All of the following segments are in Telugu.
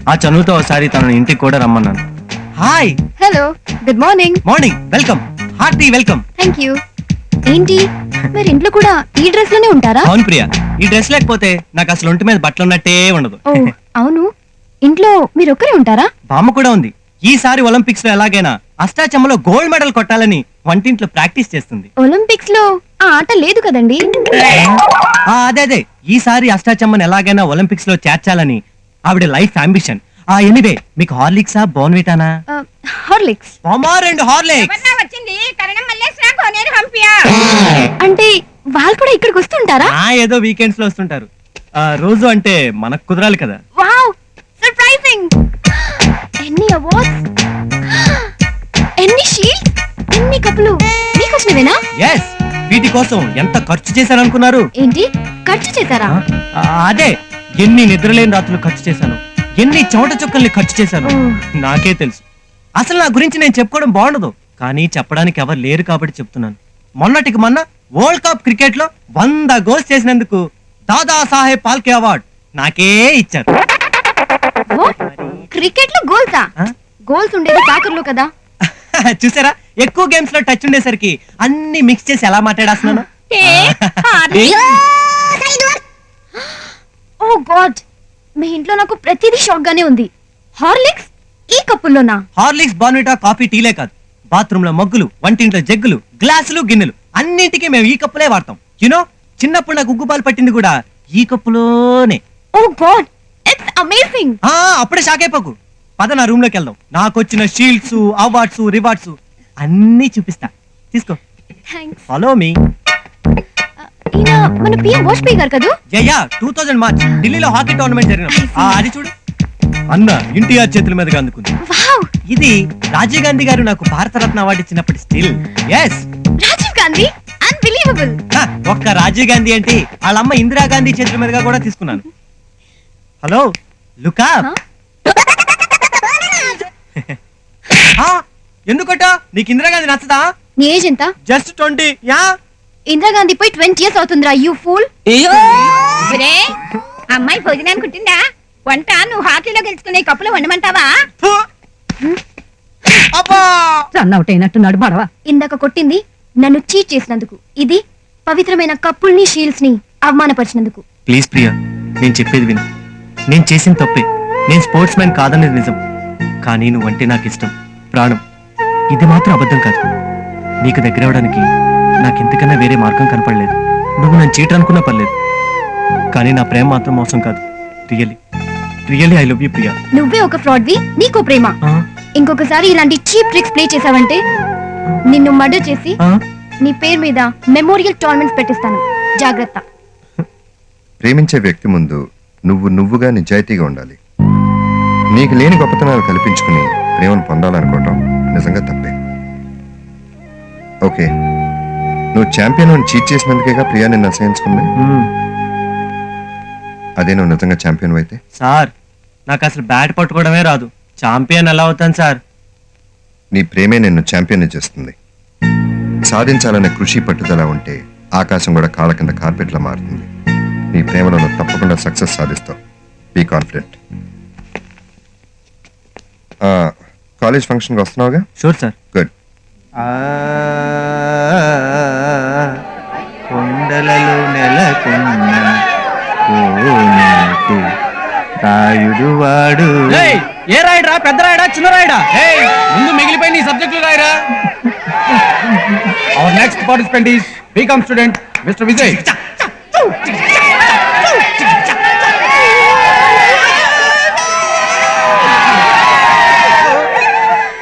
ఆ చనువుతో ఒకసారి తనని ఇంటికి కూడా రమ్మన్నాను. Hi. Hello, good morning. Morning. Welcome, hearty welcome. Thank you. ఏంటి మరి ఇంట్లో కూడా ఈ డ్రెస్ లోనే ఉంటారా? అవును ప్రియా, ఈ డ్రెస్ లేకపోతే నాకు అసలు ఒంటి మీద బట్టలు ఉన్నట్టే ఉండదు. ఓ అవును, ఇంట్లో మీరు ఒక్కరే ఉంటారా? బామ్మ కూడా ఉంది. ఈసారి ఒలింపిక్స్ లో ఎలాగైనా అష్టాచమ్మలో గోల్డ్ మెడల్ కొట్టాలని వంటింట్లో ప్రాక్టీస్ చేస్తుంది. ఒలింపిక్స్ లో ఆ ఆట లేదు కదండి. అదే ఈసారి అష్టాచమ్మని ఎలాగైనా ఒలింపిక్స్ లో చేర్చాలని ఆవిడ లైఫ్ అంబిషన్. ఎనివే, మీకు హార్లిక్సా బోర్న్విటానా? హార్లిక్స్. రెండు హార్లిక్స్. అంటే వాళ్ళు కూడా ఇక్కడికి వస్తుంటారా? ఏదో వీకెండ్స్ లో వస్తుంటారు. రోజు అంటే మనకు కుదరాలి కదా. Wow, surprising. ఎన్ని అవార్డ్స్, ఎన్ని షీల్డ్స్, ఎన్ని కప్పులు మీకొచ్చినవేనా? yes, వీటి కోసం ఎంత ఖర్చు చేశారనుకున్నారు? ఏంటి ఖర్చు చేశారా? అదే, ఎన్ని నిద్రలేని రాత్రులు ఖర్చు చేశాను, ఎన్ని చెమట చుక్కల్ని ఖర్చు చేశాను నాకే తెలుసు. అసలు నా గురించి నేను చెప్పుకోవడం బాగుండదు, కానీ చెప్పడానికి ఎవరు లేరు కాబట్టి చెప్తున్నాను. మొన్నటికి మొన్న వరల్డ్ కప్ క్రికెట్ లో 100 గోల్స్ చేసినందుకు దాదా సాహెబ్ పాల్కే అవార్డ్ నాకే ఇచ్చారు. క్రికెట్ లో గోల్సా? గోల్స్ ఉండేది సాకర్లో కదా. చూసారా, ఎక్కువ గేమ్స్ లో టచ్ ఉండేసరికి అన్ని మిక్స్ చేసి ఎలా మాట్లాడేస్తున్నాను. ఓ గాడ్, మీ ఇంట్లో నాకు ప్రతిదీ షాక్ గానే ఉంది. హార్లిక్స్ ఈ కప్పుల్లోనా? హార్లిక్స్, బోర్న్విటా, కాఫీ, టీలే కాదు, బాత్రూమ్ లో మగ్గులు, వంటింట్లో జగ్గులు, గ్లాసులు, గిన్నెలు అన్నింటికి మేము ఈ కప్పులే వాడతాం. యునో, చిన్నప్పుడు నాకు ఉగ్గుపాలు పట్టింది కూడా ఈ కప్పులోనే. ఓ గాడ్, ఇట్స్ అమేజింగ్. అప్పుడే షాక్ అయిపోకు, పద నా రూమ్ లోకి వెళ్దాం. నాకు వచ్చిన షీల్డ్స్, అవార్డ్స్, రివార్డ్స్ అన్ని చూపిస్తా. తీసుకో, ఫాలో మీ. ఈయన మన పిఎం వాజ్పేయి గారు కదా? 2000 మార్చ్ ఢిల్లీలో హాకీ టోర్నమెంట్ జరిగిన అది చూడు, అన్న ఎన్టీఆర్ చేతుల మీదుగా అందుకుంది. ఇది రాజీవ్ గాంధీ గారు నాకు భారతరత్న అవార్డు ఇచ్చినప్పటి still. yes, Rajiv Gandhi, unbelievable. ఒక్క రాజీవ్ గాంధీ ఏంటి, వాళ్ళ అమ్మ ఇందిరా గాంధీ చేతుల మీదుగా కూడా తీసుకున్నాను. హలో లుకా. ఎందుకట నీకు ఇందిరాగాంధీ నచ్చదా? నీ ఏజ్ ఎంత? జస్ట్ 20. ఇందిరాగాంధీ పోయి 20 years అవుతుందిరా, యూ ఫూల్. అమ్మాయి భోజనానికి కుట్టిందా? వంట నువ్వు హాకీలో గెలుచుకునే కప్పులో వండమంటావా? Run out అయినట్టున్నాడు బడవా. ఇందాక కొట్టింది నన్ను చీట్ చేసినందుకు, ఇది పవిత్రమైన కప్పుల్ని షీల్డ్స్ ని అవమానపరిచినందుకు. ప్లీజ్ ప్రియా, నేను చెప్పేది విను. నేను చేసిన తప్పే, నేను స్పోర్ట్స్ మ్యాన్ కాదనేది నిజం, కానీ నువ్వంటే నాకు ఇష్టం, ప్రాణం. ఇది మాత్రం అబద్ధం కాదు. నీకు దగ్గర అవడానికి నాకు ఇంతకన్నా వేరే మార్గం కనపడలేదు. నువ్వు నన్ను చీటర్ అనుకున్నా పర్లేదు, కానీ నా ప్రేమ మాత్రం మోసం కాదు. Really really I love you Priya. నువ్వే ఒక ఫ్రాడ్వి, నీకో ప్రేమ. ఇంకొకసారి ఇలాంటి చీప్ ట్రిక్స్ ప్లే చేసావంటే నిన్ను మర్డర్ చేసి నీ పేరు మీద మెమోరియల్ టోర్నమెంట్స్ పెట్టిస్తాను, జాగ్రత్త. ప్రేమించే వ్యక్తి ముందు నువ్వుగా నిజాయితీగా ఉండాలి. నీకు లేని గొప్పతనాలు కల్పించుకుని ప్రేమను పొందాలనుకోవటం నిజంగా తప్పే. ఓకే, నువ్వు ఛాంపియన్ చీట్ చేసినందుకేగా ప్రియా నిన్ను అసహించుకుంది. అదే నువ్వు నిజంగా ఛాంపియన్ అయితే? సార్, నాకు అసలు బ్యాట్ పట్టుకోవడమే రాదు, ఛాంపియన్ ఎలా అవుతాను సార్? నీ ప్రేమే నిన్ను ఛాంపియన్ చేస్తుంది. సాధించాలనే కృషి పట్టుదల ఉంటే ఆకాశం కూడా కాళ్ళ కింద కార్పెట్లా మారుతుంది. నీ ప్రేమలో నువ్వు తప్పకుండా సక్సెస్ సాధిస్తావు. Be confident. కాలేజ్ ఫంక్షన్కి వస్తున్నావుగా? Sure sir. గుడ్. కొండలలో నెలకొన్న రాయుడు వాడు. ఏ రాయడా, పెద్ద రాయడా, చిన్న రాయడా? ముందు మిగిలిపోయిన ఈ సబ్జెక్టులు రాయరా. Our next participant is BCom student Mr. Vijay.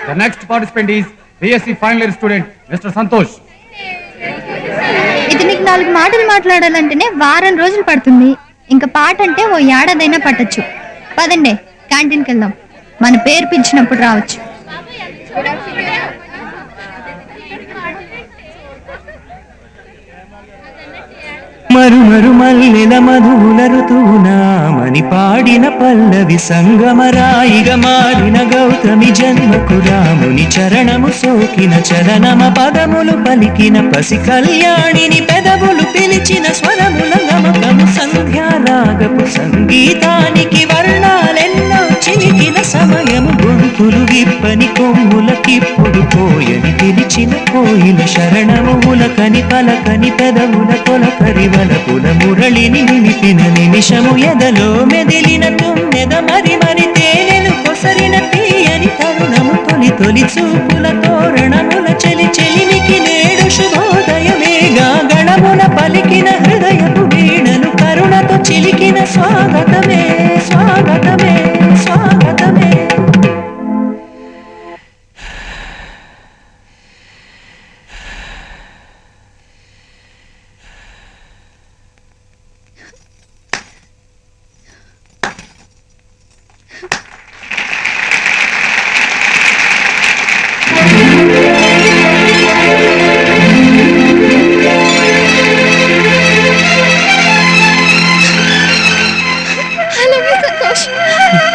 The next participant is BSc final year student Mr. Santosh. ఇది నీకు 4 మాటలు మాట్లాడాలంటేనే వారం రోజులు పడుతుంది, ఇంకా పాట అంటే ఓ ఏడాదైనా పట్టొచ్చు. పదండి క్యాంటీన్కి వెళ్దాం, మన పేరు పిలిచినప్పుడు రావచ్చు. మరుమరు మల్లెల మధుల ఋతువునామని పాడిన పల్లవి సంగమరాయిగా మారిన గౌతమి జన్మకు రాముని చరణము సోకిన చరణమ పదములు పలికిన పసి కళ్యాణిని పెదవులు పిలిచిన స్వరముల గమకము సంధ్యారాగపు సంగీతానికి వర్ణాలెన్నో చిలికి కొమ్ములకిప్పుడు పోయని పిలిచిన కోయిల శరణము ఉలకని పలకని పెదవుల తొలకరి వలపుల మురళిని నిలిపిన నిమిషము ఎదలో మెదిలిన తుమ్మెద మరి మరి తేనెను కొసరిన తీయని తరుణము తొలి తొలి చూపుల తోరణముల చెలి చెలిమికి నేడు శుభోదయమేగా గణమున పలికిన హృదయపు వీణను కరుణతో చిలికిన స్వాగతమే స్వాగతమే స్వాగతమే. I love you, Santosh.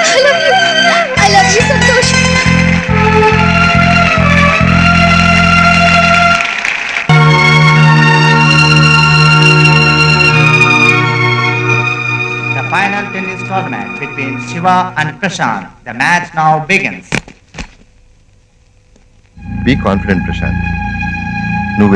I love you. I love you, Santosh. The final tennis tournament between Shiva and Prashant. The match now begins. Be confident Prashant. నువ్వు